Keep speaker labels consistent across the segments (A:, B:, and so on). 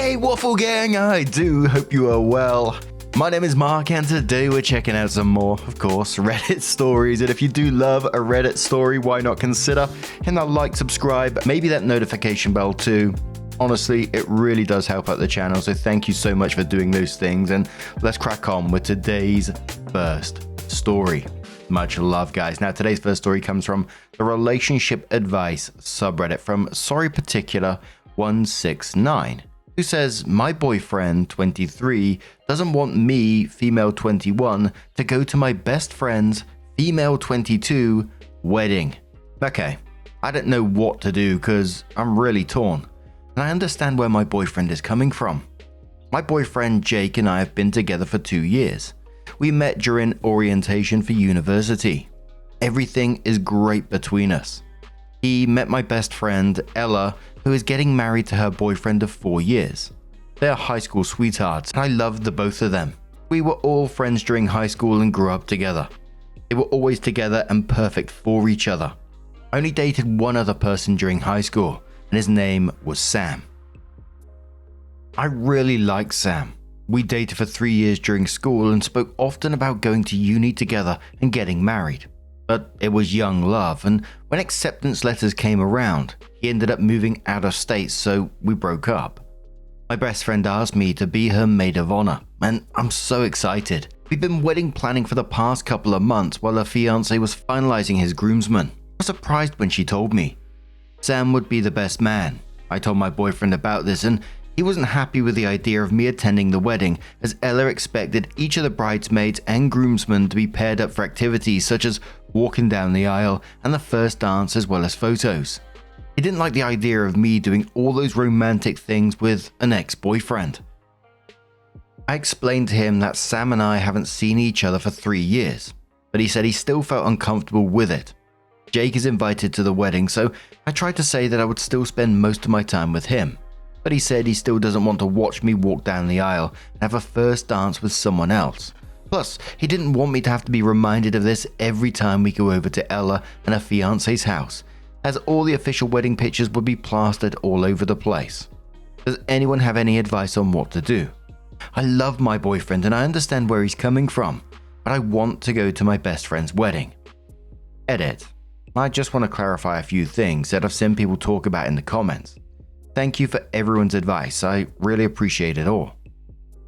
A: Hey Waffle Gang, I do hope you are well. My name is Mark and today we're checking out some more, of course, Reddit stories. And if you do love a Reddit story, why not consider hitting that like, subscribe, maybe that notification bell too. Honestly, it really does help out the channel, so thank you so much for doing those things. And let's crack on with today's first story. Much love, guys. Now, today's first story comes from the Relationship Advice subreddit from Sorry Particular 169. Who says, my boyfriend, 23, doesn't want me, female 21, to go to my best friend's, female 22, wedding. Okay, I don't know what to do because I'm really torn. And I understand where my boyfriend is coming from. My boyfriend Jake and I have been together for 2 years. We met during orientation for university. Everything is great between us. He met my best friend, Ella, who is getting married to her boyfriend of 4 years. They are high school sweethearts, and I loved the both of them. We were all friends during high school and grew up together. They were always together and perfect for each other. I only dated one other person during high school, and his name was Sam. I really liked Sam. We dated for 3 years during school and spoke often about going to uni together and getting married. But it was young love, and when acceptance letters came around, he ended up moving out of state, so we broke up. My best friend asked me to be her maid of honor, and I'm so excited. We've been wedding planning for the past couple of months while her fiancé was finalizing his groomsmen. I was surprised when she told me. Sam would be the best man. I told my boyfriend about this, and he wasn't happy with the idea of me attending the wedding, as Ella expected each of the bridesmaids and groomsmen to be paired up for activities such as walking down the aisle and the first dance as well as photos. He didn't like the idea of me doing all those romantic things with an ex-boyfriend. I explained to him that Sam and I haven't seen each other for 3 years, but he said he still felt uncomfortable with it. Jake is invited to the wedding, so I tried to say that I would still spend most of my time with him. But he said he still doesn't want to watch me walk down the aisle and have a first dance with someone else. Plus, he didn't want me to have to be reminded of this every time we go over to Ella and her fiance's house, as all the official wedding pictures would be plastered all over the place. Does anyone have any advice on what to do? I love my boyfriend and I understand where he's coming from, but I want to go to my best friend's wedding. Edit. I just want to clarify a few things that I've seen people talk about in the comments. Thank you for everyone's advice, I really appreciate it all.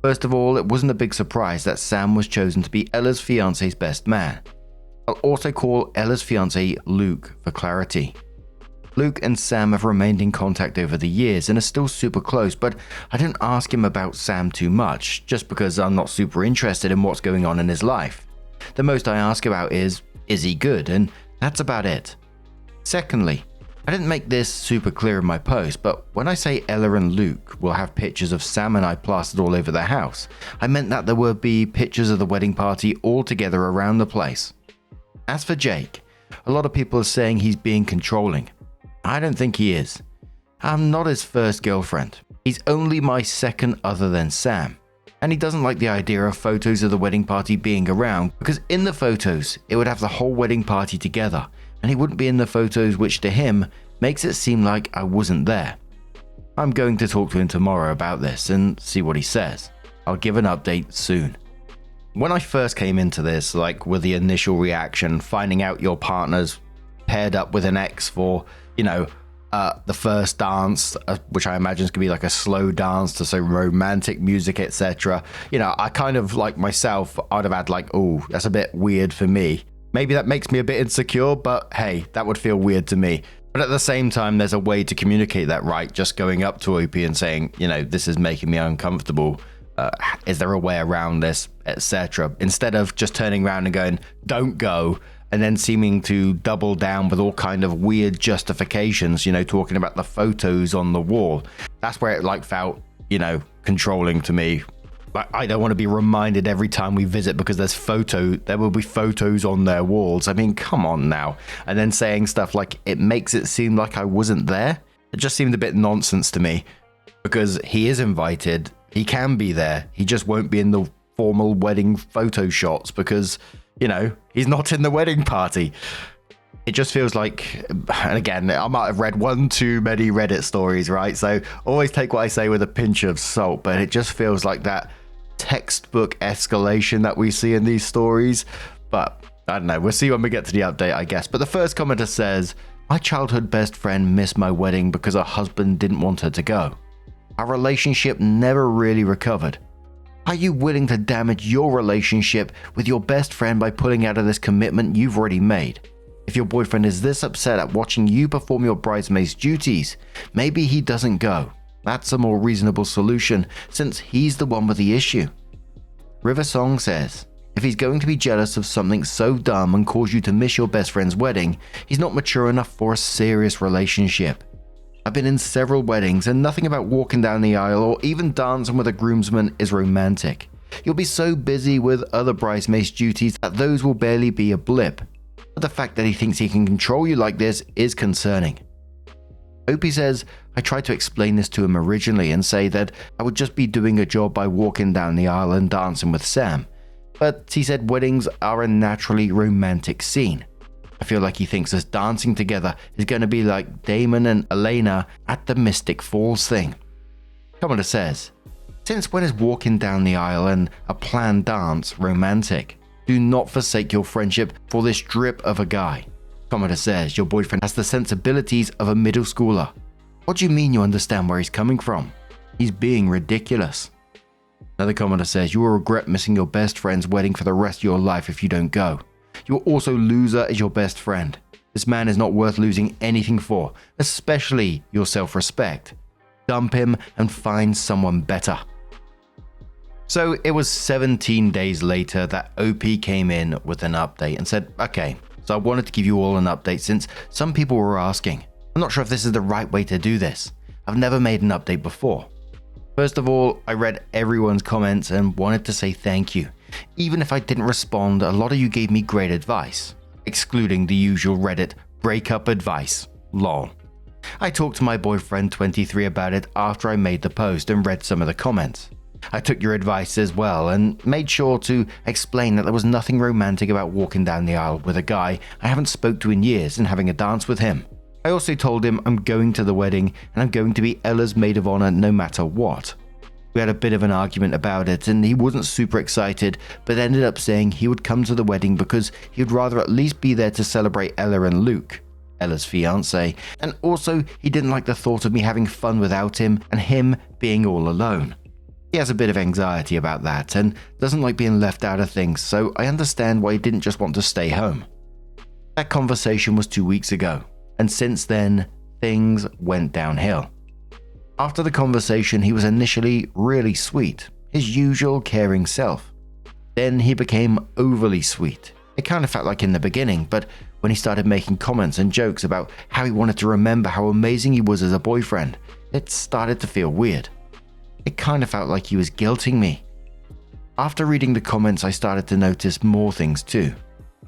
A: First of all, it wasn't a big surprise that Sam was chosen to be Ella's fiance's best man. I'll also call Ella's fiance Luke for clarity. Luke and Sam have remained in contact over the years and are still super close, but I didn't ask him about Sam too much, just because I'm not super interested in what's going on in his life. The most I ask about is he good? And that's about it. Secondly, I didn't make this super clear in my post, but when I say Ella and Luke will have pictures of Sam and I plastered all over the house, I meant that there would be pictures of the wedding party all together around the place. As for Jake, a lot of people are saying he's being controlling. I don't think he is. I'm not his first girlfriend. He's only my second other than Sam. And he doesn't like the idea of photos of the wedding party being around because in the photos, it would have the whole wedding party together. And he wouldn't be in the photos, which to him makes it seem like I wasn't there. I'm going to talk to him tomorrow about this and see what he says. I'll give an update soon. When I first came into this, like with the initial reaction, finding out your partner's paired up with an ex for, the first dance, which I imagine is going to be like a slow dance to some romantic music, etc. I kind of like myself, I'd have had like, oh, that's a bit weird for me. Maybe that makes me a bit insecure, but hey, that would feel weird to me. But at the same time, there's a way to communicate that, right? Just going up to OP and saying, this is making me uncomfortable. Is there a way around this, etc. Instead of just turning around and going, don't go, and then seeming to double down with all kind of weird justifications, talking about the photos on the wall. That's where it felt, controlling to me. I don't want to be reminded every time we visit because there will be photos on their walls. I mean, come on now. And then saying stuff like, it makes it seem like I wasn't there. It just seemed a bit nonsense to me because he is invited. He can be there. He just won't be in the formal wedding photo shots because, he's not in the wedding party. It just feels like, and again, I might have read one too many Reddit stories, right? So always take what I say with a pinch of salt, but it just feels like that textbook escalation that we see in these stories. But I don't know, we'll see when we get to the update, I guess. But the first commenter says, my childhood best friend missed my wedding because her husband didn't want her to go. Our relationship never really recovered. Are you willing to damage your relationship with your best friend by pulling out of this commitment you've already made? If your boyfriend is this upset at watching you perform your bridesmaid's duties, maybe he doesn't go. That's a more reasonable solution since he's the one with the issue. River Song says, if he's going to be jealous of something so dumb and cause you to miss your best friend's wedding, he's not mature enough for a serious relationship. I've been in several weddings and nothing about walking down the aisle or even dancing with a groomsman is romantic. You'll be so busy with other bridesmaids' duties that those will barely be a blip. But the fact that he thinks he can control you like this is concerning. Opie says, I tried to explain this to him originally and say that I would just be doing a job by walking down the aisle and dancing with Sam. But he said weddings are a naturally romantic scene. I feel like he thinks us dancing together is going to be like Damon and Elena at the Mystic Falls thing. Commenter says, since when is walking down the aisle and a planned dance romantic? Do not forsake your friendship for this drip of a guy. Commenter says, your boyfriend has the sensibilities of a middle schooler. What do you mean you understand where he's coming from? He's being ridiculous. Another commenter says, you will regret missing your best friend's wedding for the rest of your life if you don't go. You will also lose her as your best friend. This man is not worth losing anything for, especially your self-respect. Dump him and find someone better. So it was 17 days later that OP came in with an update and said, okay, so I wanted to give you all an update since some people were asking. I'm not sure if this is the right way to do this. I've never made an update before. First of all, I read everyone's comments and wanted to say thank you. Even if I didn't respond, a lot of you gave me great advice, excluding the usual Reddit breakup advice. Lol. I talked to my boyfriend 23 about it after I made the post and read some of the comments. I took your advice as well and made sure to explain that there was nothing romantic about walking down the aisle with a guy I haven't spoke to in years and having a dance with him. I also told him I'm going to the wedding and I'm going to be Ella's maid of honor no matter what. We had a bit of an argument about it and he wasn't super excited but ended up saying he would come to the wedding because he would rather at least be there to celebrate Ella and Luke, Ella's fiance, and also he didn't like the thought of me having fun without him and him being all alone. He has a bit of anxiety about that and doesn't like being left out of things, so I understand why he didn't just want to stay home. That conversation was 2 weeks ago, and since then, things went downhill. After the conversation, he was initially really sweet, his usual caring self. Then he became overly sweet. It kind of felt like in the beginning, but when he started making comments and jokes about how he wanted to remember how amazing he was as a boyfriend, it started to feel weird. It kind of felt like he was guilting me. After reading the comments, I started to notice more things too.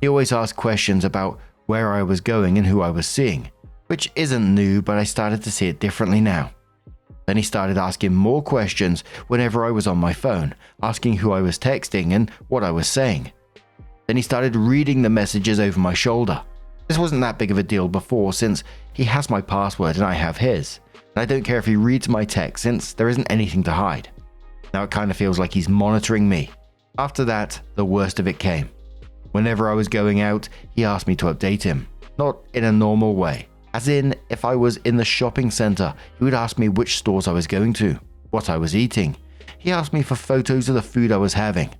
A: He always asked questions about where I was going and who I was seeing, which isn't new, but I started to see it differently now. Then he started asking more questions whenever I was on my phone, asking who I was texting and what I was saying. Then he started reading the messages over my shoulder. This wasn't that big of a deal before since he has my password and I have his. And I don't care if he reads my text since there isn't anything to hide. Now it kind of feels like he's monitoring me. After that, the worst of it came. Whenever I was going out, he asked me to update him. Not in a normal way. As in, if I was in the shopping center, he would ask me which stores I was going to, what I was eating. He asked me for photos of the food I was having.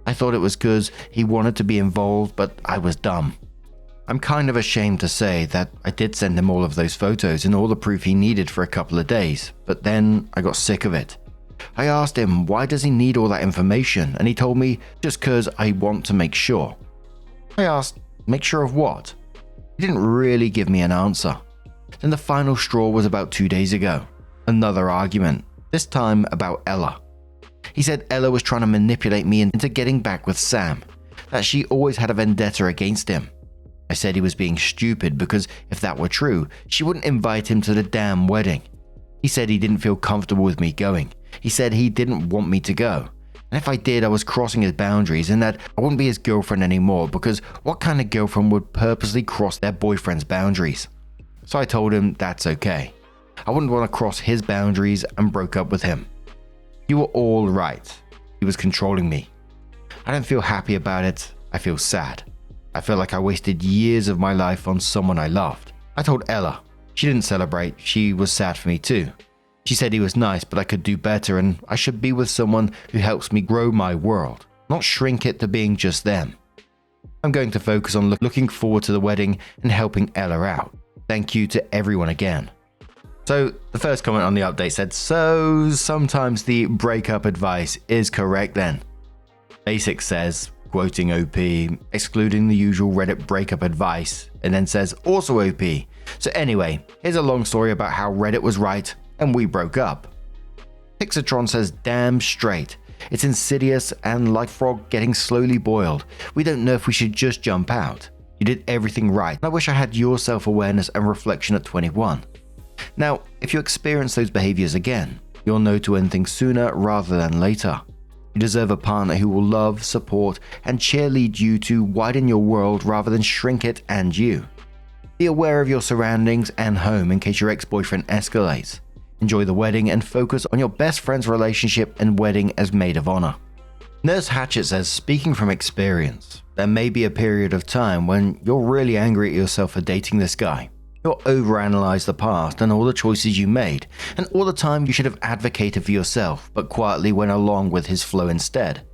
A: I thought it was because he wanted to be involved, but I was dumb. I'm kind of ashamed to say that I did send him all of those photos and all the proof he needed for a couple of days, but then I got sick of it. I asked him why does he need all that information, and he told me just cause I want to make sure. I asked, make sure of what? He didn't really give me an answer. Then the final straw was about 2 days ago. Another argument, this time about Ella. He said Ella was trying to manipulate me into getting back with Sam, that she always had a vendetta against him. I said he was being stupid because if that were true, she wouldn't invite him to the damn wedding. He said he didn't feel comfortable with me going. He said he didn't want me to go. And if I did, I was crossing his boundaries and that I wouldn't be his girlfriend anymore, because what kind of girlfriend would purposely cross their boyfriend's boundaries? So I told him that's okay. I wouldn't want to cross his boundaries and broke up with him. You were all right. He was controlling me. I don't feel happy about it. I feel sad. I feel like I wasted years of my life on someone I loved. I told Ella. She didn't celebrate. She was sad for me too. She said he was nice, but I could do better and I should be with someone who helps me grow my world, not shrink it to being just them. I'm going to focus on looking forward to the wedding and helping Ella out. Thank you to everyone again. So the first comment on the update said, so sometimes the breakup advice is correct then. Basic says, quoting OP, excluding the usual Reddit breakup advice, and then says also OP. So anyway, here's a long story about how Reddit was right and we broke up. Pixatron says, damn straight. It's insidious and like frog getting slowly boiled. We don't know if we should just jump out. You did everything right. I wish I had your self-awareness and reflection at 21. Now, if you experience those behaviors again, you'll know to end things sooner rather than later. You deserve a partner who will love, support, and cheerlead you to widen your world rather than shrink it and you. Be aware of your surroundings and home in case your ex-boyfriend escalates. Enjoy the wedding and focus on your best friend's relationship and wedding as maid of honor. Nurse Hatchet says, speaking from experience, there may be a period of time when you're really angry at yourself for dating this guy. You'll overanalyze the past and all the choices you made, and all the time you should have advocated for yourself, but quietly went along with his flow instead.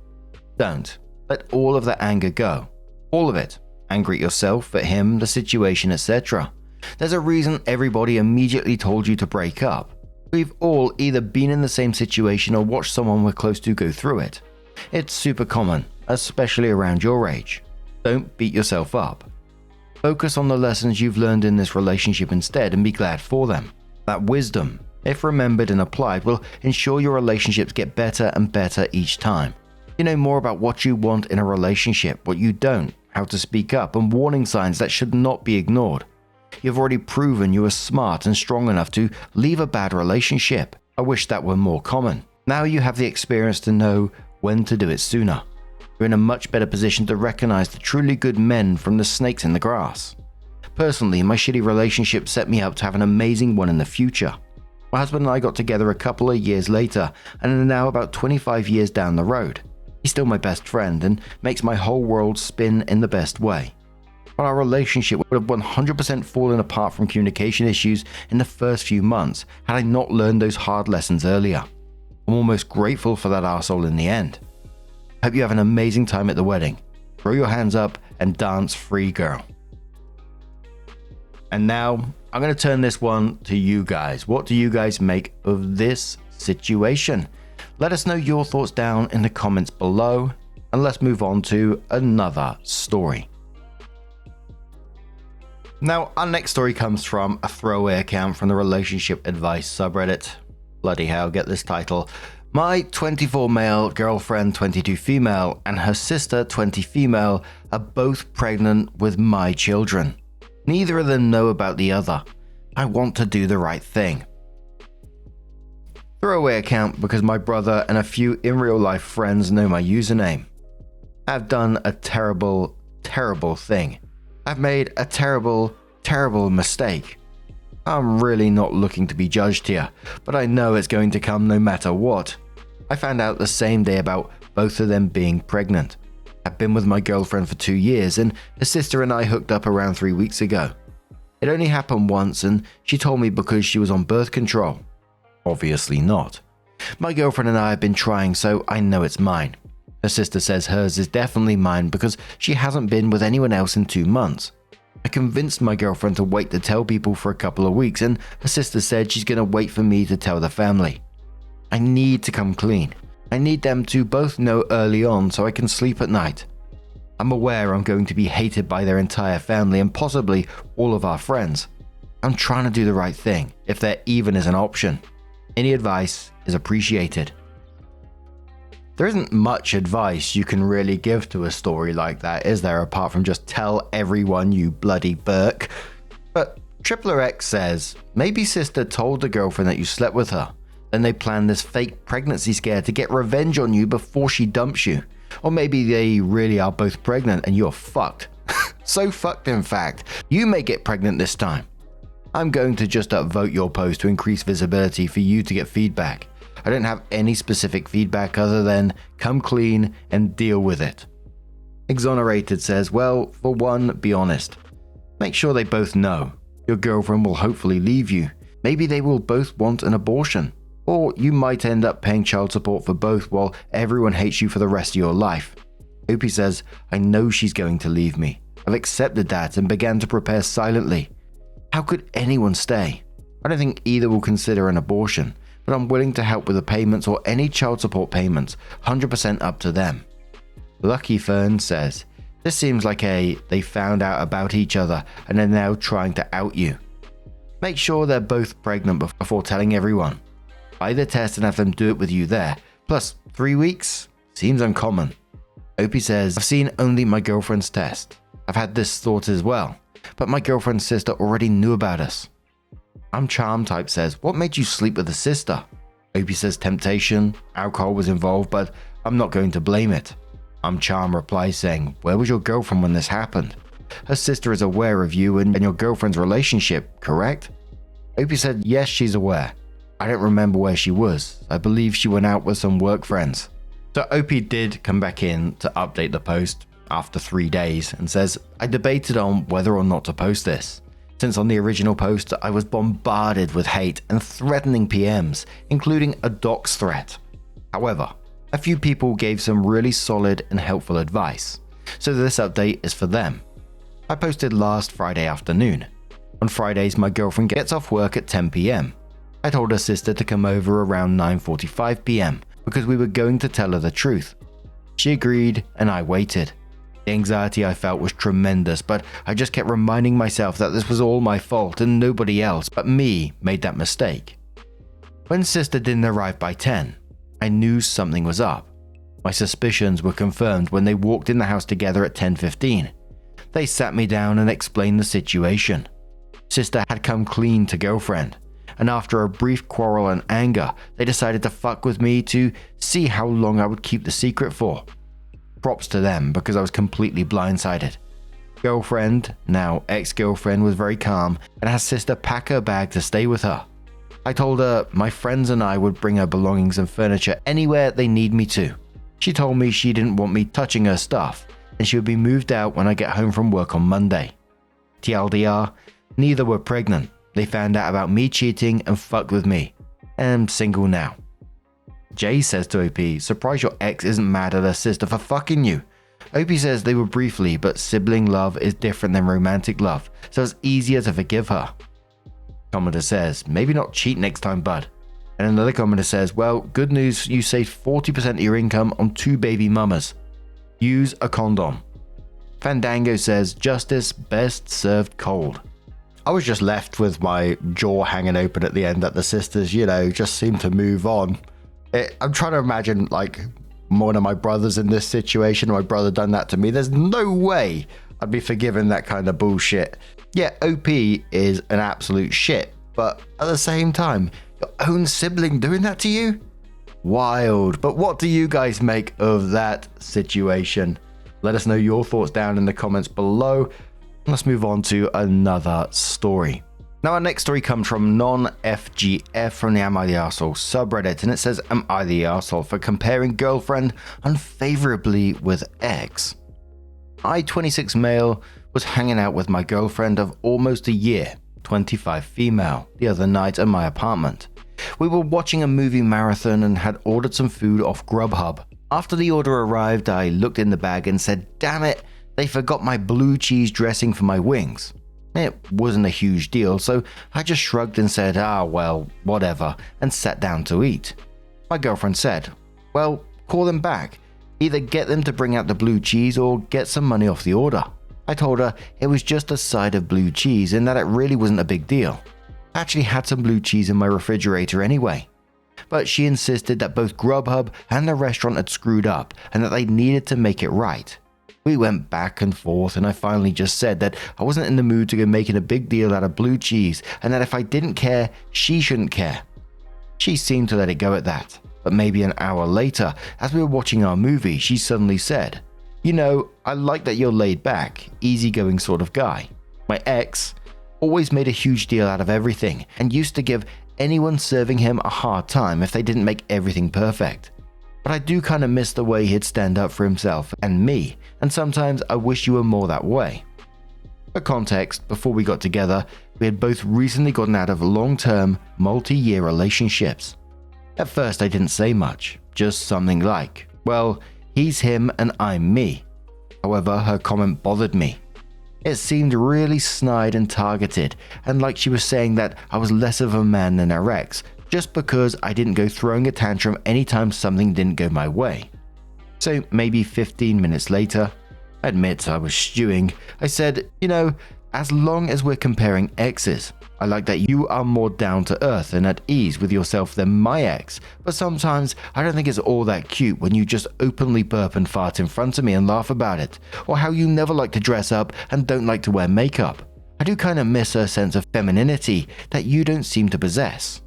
A: Don't. Let all of that anger go. All of it. Angry at yourself, at him, the situation, etc. There's a reason everybody immediately told you to break up. We've all either been in the same situation or watched someone we're close to go through it. It's super common, especially around your age. Don't beat yourself up. Focus on the lessons you've learned in this relationship instead and be glad for them. That wisdom, if remembered and applied, will ensure your relationships get better and better each time. You know more about what you want in a relationship, what you don't, how to speak up, and warning signs that should not be ignored. You've already proven you are smart and strong enough to leave a bad relationship. I wish that were more common. Now you have the experience to know when to do it sooner. You're in a much better position to recognize the truly good men from the snakes in the grass. Personally, my shitty relationship set me up to have an amazing one in the future. My husband and I got together a couple of years later and are now about 25 years down the road. He's still my best friend and makes my whole world spin in the best way. But our relationship would have 100% fallen apart from communication issues in the first few months had I not learned those hard lessons earlier. I'm almost grateful for that arsehole in the end. Hope you have an amazing time at the wedding. Throw your hands up and dance free, girl. And now, I'm going to turn this one to you guys. What do you guys make of this situation? Let us know your thoughts down in the comments below, and let's move on to another story. Now, our next story comes from a throwaway account from the relationship advice subreddit. Bloody hell, get this title. My 24 male girlfriend, 22 female, and her sister, 20 female, are both pregnant with my children. Neither of them know about the other. I want to do the right thing. Throwaway account because my brother and a few in real life friends know my username. I've done a terrible, terrible thing. I've made a terrible, terrible mistake. I'm really not looking to be judged here, but I know it's going to come no matter what. I found out the same day about both of them being pregnant. I've been with my girlfriend for 2 years and her sister and I hooked up around 3 weeks ago. It only happened once and she told me because she was on birth control. Obviously not. My girlfriend and I have been trying, so I know it's mine. Her sister says hers is definitely mine because she hasn't been with anyone else in 2 months. I convinced my girlfriend to wait to tell people for a couple of weeks, and her sister said she's going to wait for me to tell the family. I need to come clean. I need them to both know early on so I can sleep at night. I'm aware I'm going to be hated by their entire family and possibly all of our friends. I'm trying to do the right thing, if there even is an option. Any advice is appreciated. There isn't much advice you can really give to a story like that, is there, apart from just tell everyone you bloody Burke? But Tripler X says, maybe sister told the girlfriend that you slept with her. Then they plan this fake pregnancy scare to get revenge on you before she dumps you. Or maybe they really are both pregnant and you're fucked. So fucked, in fact. You may get pregnant this time. I'm going to just upvote your post to increase visibility for you to get feedback. I don't have any specific feedback other than come clean and deal with it. Exonerated says, well, for one, be honest. Make sure they both know. Your girlfriend will hopefully leave you. Maybe they will both want an abortion. Or you might end up paying child support for both while everyone hates you for the rest of your life. Opie says, I know she's going to leave me. I've accepted that and began to prepare silently. How could anyone stay? I don't think either will consider an abortion, but I'm willing to help with the payments or any child support payments, 100% up to them. Lucky Fern says, this seems like they found out about each other and are now trying to out you. Make sure they're both pregnant before telling everyone. Buy the test and have them do it with you there. Plus, 3 weeks? Seems uncommon. Opie says, I've seen only my girlfriend's test. I've had this thought as well, but my girlfriend's sister already knew about us. I'm Charm type says, what made you sleep with the sister? Opie says temptation, alcohol was involved, but I'm not going to blame it. I'm Charm replies saying, where was your girlfriend when this happened? Her sister is aware of you and your girlfriend's relationship, correct? Opie said, yes, she's aware. I don't remember where she was. I believe she went out with some work friends. So Opie did come back in to update the post after 3 days and says, I debated on whether or not to post this, since on the original post I was bombarded with hate and threatening PMs, including a dox threat. However, a few people gave some really solid and helpful advice, so this update is for them. I posted last Friday afternoon. On Fridays my girlfriend gets off work at 10 PM. I told her sister to come over around 9:45 PM because we were going to tell her the truth. She agreed and I waited. The anxiety I felt was tremendous, but I just kept reminding myself that this was all my fault and nobody else but me made that mistake. When sister didn't arrive by 10, I knew something was up. My suspicions were confirmed when they walked in the house together at 10:15. They sat me down and explained the situation. Sister had come clean to girlfriend, and after a brief quarrel and anger, they decided to fuck with me to see how long I would keep the secret for. Props to them because I was completely blindsided. Girlfriend, now ex-girlfriend, was very calm and had sister pack her bag to stay with her. I told her my friends and I would bring her belongings and furniture anywhere they need me to. She told me she didn't want me touching her stuff and she would be moved out when I get home from work on Monday. TLDR, neither were pregnant. They found out about me cheating and fucked with me. And I'm single now. Jay says to OP, surprised your ex isn't mad at her sister for fucking you. OP says they were briefly, but sibling love is different than romantic love, so it's easier to forgive her. Commenter says, maybe not cheat next time, bud. And another commenter says, well, good news, you saved 40% of your income on 2 baby mamas. Use a condom. Fandango says, justice best served cold. I was just left with my jaw hanging open at the end that the sisters, just seem to move on. I'm trying to imagine, one of my brothers in this situation, my brother done that to me. There's no way I'd be forgiving that kind of bullshit. Yeah, OP is an absolute shit, but at the same time, your own sibling doing that to you? Wild. But what do you guys make of that situation? Let us know your thoughts down in the comments below. Let's move on to another story. Now our next story comes from non-FGF from the Am I the Arsehole subreddit, and it says, am I the arsehole for comparing girlfriend unfavorably with ex? I, 26 male, was hanging out with my girlfriend of almost a year, 25 female, the other night at my apartment. We were watching a movie marathon and had ordered some food off Grubhub. After the order arrived, I looked in the bag and said, damn it, they forgot my blue cheese dressing for my wings. It wasn't a huge deal, so I just shrugged and said, well, whatever, and sat down to eat. My girlfriend said, well, call them back. Either get them to bring out the blue cheese or get some money off the order. I told her it was just a side of blue cheese and that it really wasn't a big deal. I actually had some blue cheese in my refrigerator anyway. But she insisted that both Grubhub and the restaurant had screwed up and that they needed to make it right. We went back and forth and I finally just said that I wasn't in the mood to go making a big deal out of blue cheese and that if I didn't care, she shouldn't care. She seemed to let it go at that, but maybe an hour later, as we were watching our movie, she suddenly said, "You know, I like that you're laid back, easygoing sort of guy. My ex always made a huge deal out of everything and used to give anyone serving him a hard time if they didn't make everything perfect. But I do kind of miss the way he'd stand up for himself and me, and sometimes I wish you were more that way." For context, before we got together, we had both recently gotten out of long-term, multi-year relationships. At first I didn't say much, just something like, "Well, he's him and I'm me." However, her comment bothered me. It seemed really snide and targeted, and like she was saying that I was less of a man than her ex, just because I didn't go throwing a tantrum anytime something didn't go my way. So maybe 15 minutes later, I admit I was stewing, I said, "You know, as long as we're comparing exes, I like that you are more down to earth and at ease with yourself than my ex, but sometimes I don't think it's all that cute when you just openly burp and fart in front of me and laugh about it, or how you never like to dress up and don't like to wear makeup. I do kind of miss a sense of femininity that you don't seem to possess."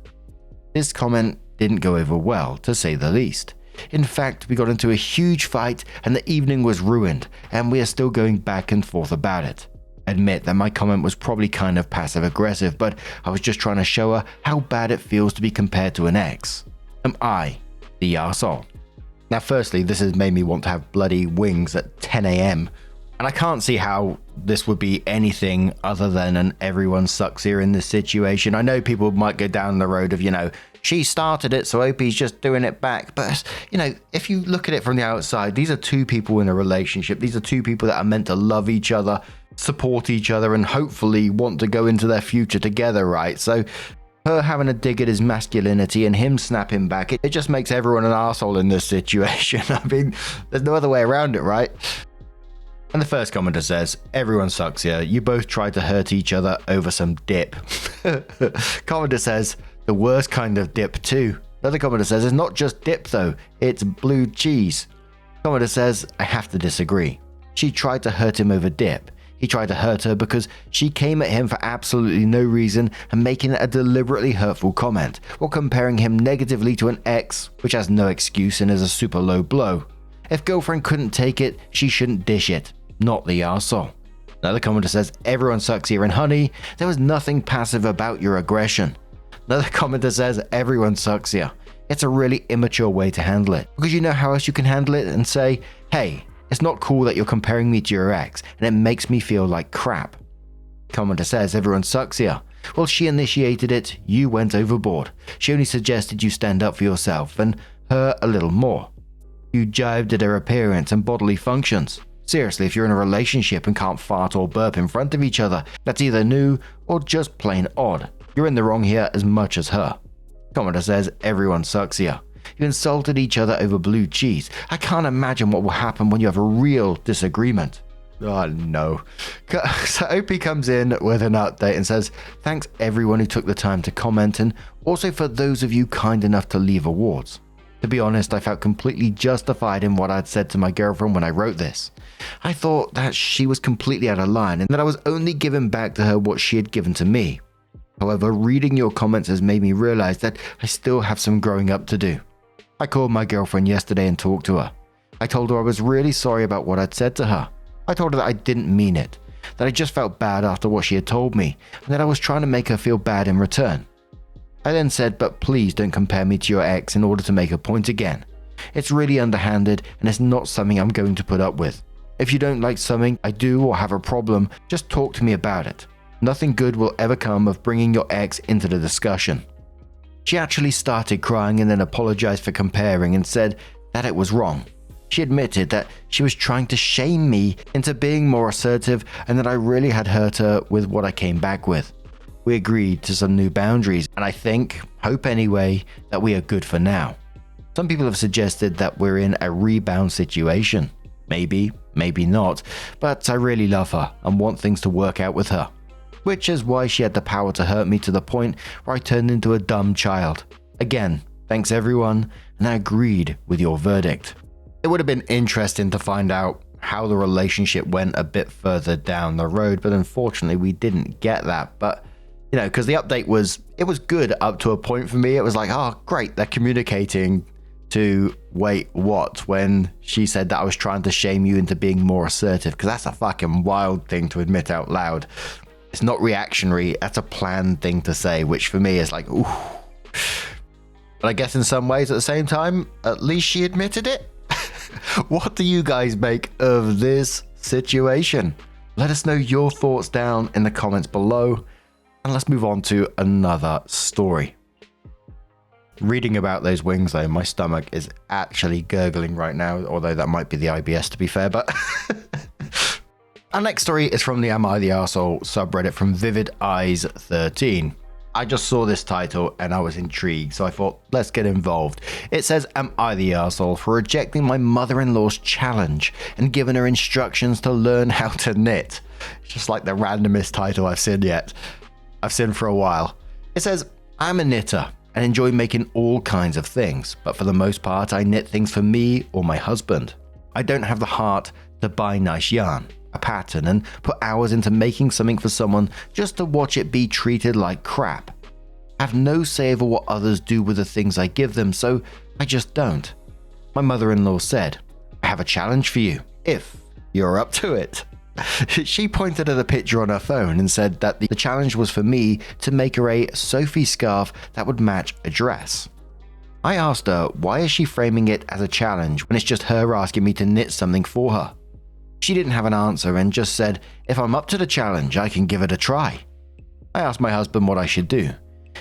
A: This comment didn't go over well, to say the least. In fact, we got into a huge fight and the evening was ruined, and we are still going back and forth about it. I admit that my comment was probably kind of passive-aggressive, but I was just trying to show her how bad it feels to be compared to an ex. Am I the arsehole? Now firstly, this has made me want to have bloody wings at 10 AM, and I can't see how this would be anything other than an everyone sucks here in this situation. I know people might go down the road of, she started it, so OP's just doing it back. But, if you look at it from the outside, these are two people in a relationship. These are two people that are meant to love each other, support each other, and hopefully want to go into their future together, right? So her having a dig at his masculinity and him snapping back, it just makes everyone an arsehole in this situation. I mean, there's no other way around it, right? And the first commenter says, "Everyone sucks here. You both tried to hurt each other over some dip." Commenter says, "The worst kind of dip too." Another commenter says, "It's not just dip though, it's blue cheese." Commenter says, "I have to disagree. She tried to hurt him over dip. He tried to hurt her because she came at him for absolutely no reason and making a deliberately hurtful comment, while comparing him negatively to an ex, which has no excuse and is a super low blow. If girlfriend couldn't take it, she shouldn't dish it. Not the arsehole." Another commenter says, "Everyone sucks here, and honey, there was nothing passive about your aggression." Another commenter says, "Everyone sucks here. It's a really immature way to handle it, because you know how else you can handle it and say, hey, it's not cool that you're comparing me to your ex, and it makes me feel like crap." Commenter says, "Everyone sucks here. Well, she initiated it, you went overboard. She only suggested you stand up for yourself and her a little more. You jibed at her appearance and bodily functions. Seriously, if you're in a relationship and can't fart or burp in front of each other, that's either new or just plain odd. You're in the wrong here as much as her." Commenter says, "Everyone sucks here. You insulted each other over blue cheese. I can't imagine what will happen when you have a real disagreement." Oh no. So OP comes in with an update and says, "Thanks everyone who took the time to comment, and also for those of you kind enough to leave awards. To be honest, I felt completely justified in what I'd said to my girlfriend when I wrote this. I thought that she was completely out of line and that I was only giving back to her what she had given to me. However, reading your comments has made me realize that I still have some growing up to do. I called my girlfriend yesterday and talked to her. I told her I was really sorry about what I'd said to her. I told her that I didn't mean it, that I just felt bad after what she had told me, and that I was trying to make her feel bad in return. I then said, but please don't compare me to your ex in order to make a point again. It's really underhanded and it's not something I'm going to put up with. If you don't like something I do or have a problem, just talk to me about it. Nothing good will ever come of bringing your ex into the discussion." She actually started crying and then apologized for comparing and said that it was wrong. She admitted that she was trying to shame me into being more assertive and that I really had hurt her with what I came back with. We agreed to some new boundaries, and I hope anyway, that we are good for now. Some people have suggested that we're in a rebound situation. Maybe, maybe not, but I really love her and want things to work out with her. Which is why she had the power to hurt me to the point where I turned into a dumb child. Again, thanks everyone, and I agreed with your verdict. It would have been interesting to find out how the relationship went a bit further down the road, but unfortunately we didn't get that. But because the update was good up to a point for me. It was like, oh, great, they're communicating, to wait, what? When she said that I was trying to shame you into being more assertive, because that's a fucking wild thing to admit out loud. It's not reactionary, that's a planned thing to say, which for me is like, ooh. But I guess in some ways at the same time, at least she admitted it. What do you guys make of this situation? Let us know your thoughts down in the comments below, and let's move on to another story. Reading about those wings though, my stomach is actually gurgling right now, although that might be the IBS to be fair, but... Our next story is from the Am I the Arsehole subreddit from Vivid Eyes 13. I just saw this title and I was intrigued, so I thought, let's get involved. It says, am I the arsehole for rejecting my mother-in-law's challenge and giving her instructions to learn how to knit? It's just like the randomest title I've seen for a while. It says, I'm a knitter and enjoy making all kinds of things, but for the most part I knit things for me or my husband. I don't have the heart to buy nice yarn, a pattern, and put hours into making something for someone just to watch it be treated like crap. I have no say over what others do with the things I give them, so I just don't. My mother-in-law said, I have a challenge for you, if you're up to it. She pointed at a picture on her phone and said that the challenge was for me to make her a Sophie scarf that would match a dress. I asked her, why is she framing it as a challenge when it's just her asking me to knit something for her? She didn't have an answer and just said, if I'm up to the challenge, I can give it a try. I asked my husband what I should do.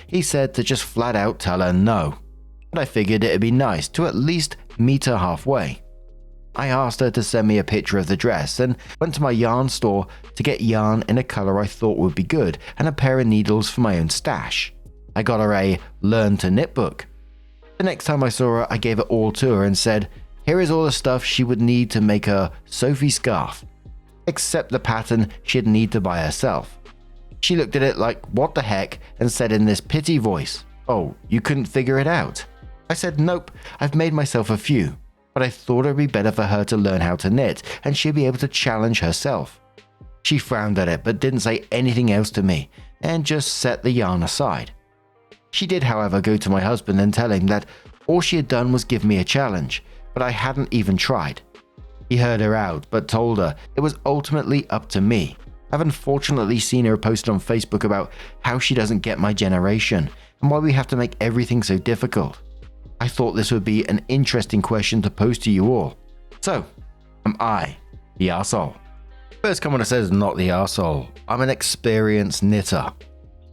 A: He said to just flat out tell her no, but I figured it'd be nice to at least meet her halfway. I asked her to send me a picture of the dress and went to my yarn store to get yarn in a color I thought would be good and a pair of needles for my own stash. I got her a Learn to Knit book. The next time I saw her, I gave it all to her and said, here is all the stuff she would need to make her Sophie scarf, except the pattern she'd need to buy herself. She looked at it like, what the heck, and said in this pity voice, oh, you couldn't figure it out? I said, nope, I've made myself a few, but I thought it'd be better for her to learn how to knit, and she'd be able to challenge herself. She frowned at it, but didn't say anything else to me, and just set the yarn aside. She did, however, go to my husband and tell him that all she had done was give me a challenge, but I hadn't even tried. He heard her out, but told her it was ultimately up to me. I've unfortunately seen her post on Facebook about how she doesn't get my generation and why we have to make everything so difficult. I thought this would be an interesting question to pose to you all. So, am I the arsehole? First commenter says, not the arsehole. I'm an experienced knitter.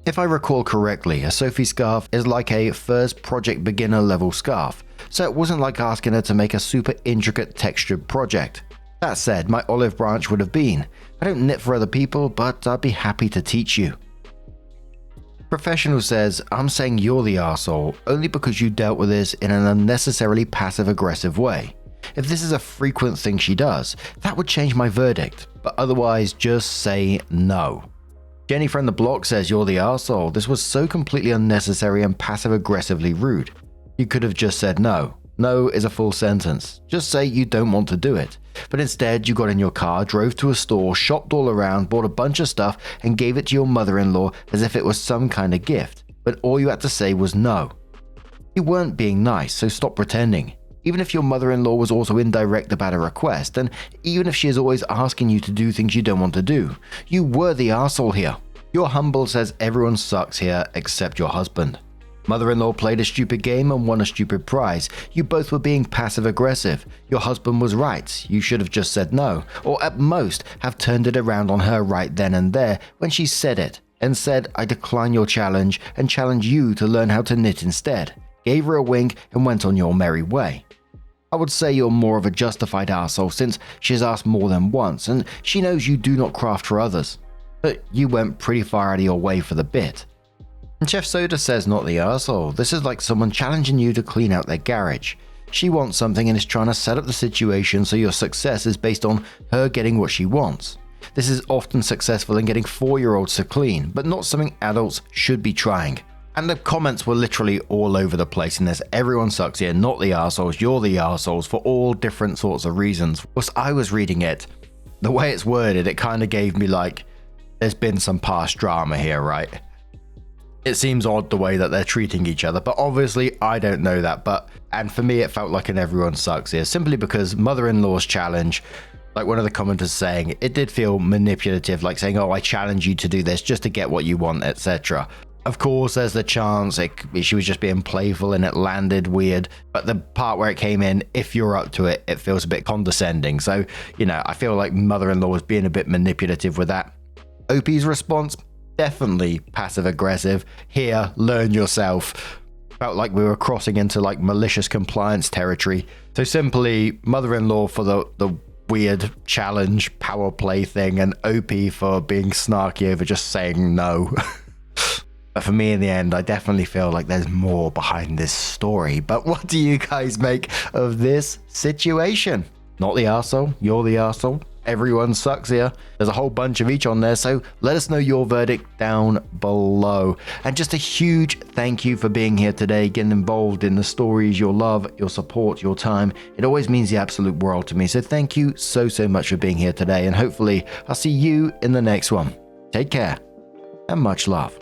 A: If I recall correctly, a Sophie scarf is like a first project beginner level scarf, so it wasn't like asking her to make a super intricate textured project. That said, my olive branch would have been, I don't knit for other people, but I'd be happy to teach you. Professional says, I'm saying you're the arsehole only because you dealt with this in an unnecessarily passive aggressive way. If this is a frequent thing she does, that would change my verdict, but otherwise just say no. Jenny from the block says you're the arsehole. This was so completely unnecessary and passive-aggressively rude. You could have just said no. No is a full sentence. Just say you don't want to do it. But instead, you got in your car, drove to a store, shopped all around, bought a bunch of stuff, and gave it to your mother-in-law as if it was some kind of gift. But all you had to say was no. You weren't being nice, so stop pretending. Even if your mother-in-law was also indirect about a request, and even if she is always asking you to do things you don't want to do, you were the arsehole here. Your humble says everyone sucks here except your husband. Mother-in-law played a stupid game and won a stupid prize. You both were being passive-aggressive. Your husband was right. You should have just said no, or at most have turned it around on her right then and there when she said it, and said, I decline your challenge and challenge you to learn how to knit instead. Gave her a wink and went on your merry way. I would say you're more of a justified arsehole since she has asked more than once and she knows you do not craft for others. But you went pretty far out of your way for the bit. And Chef Soda says not the arsehole. This is like someone challenging you to clean out their garage. She wants something and is trying to set up the situation so your success is based on her getting what she wants. This is often successful in getting 4-year-olds to clean, but not something adults should be trying. And the comments were literally all over the place in this. Everyone sucks here, not the arseholes, you're the arseholes for all different sorts of reasons. Whilst I was reading it, the way it's worded, it kind of gave me like, there's been some past drama here, right? It seems odd the way that they're treating each other, but obviously I don't know that. And for me, it felt like an everyone sucks here, simply because mother-in-law's challenge, like one of the commenters saying, it did feel manipulative, like saying, oh, I challenge you to do this just to get what you want, etc. Of course, there's the chance she was just being playful and it landed weird, but the part where it came in, if you're up to it, it feels a bit condescending. So, I feel like mother-in-law was being a bit manipulative with that. OP's response, definitely passive-aggressive. Here, learn yourself. Felt like we were crossing into like malicious compliance territory. So simply, mother-in-law for the weird challenge power play thing, and OP for being snarky over just saying no. But for me, in the end, I definitely feel like there's more behind this story. But what do you guys make of this situation? Not the arsehole, you're the arsehole. Everyone sucks here. There's a whole bunch of each on there, so let us know your verdict down below. And just a huge thank you for being here today, getting involved in the stories, your love, your support, your time. It always means the absolute world to me. So thank you so much for being here today, and hopefully I'll see you in the next one. Take care and much love.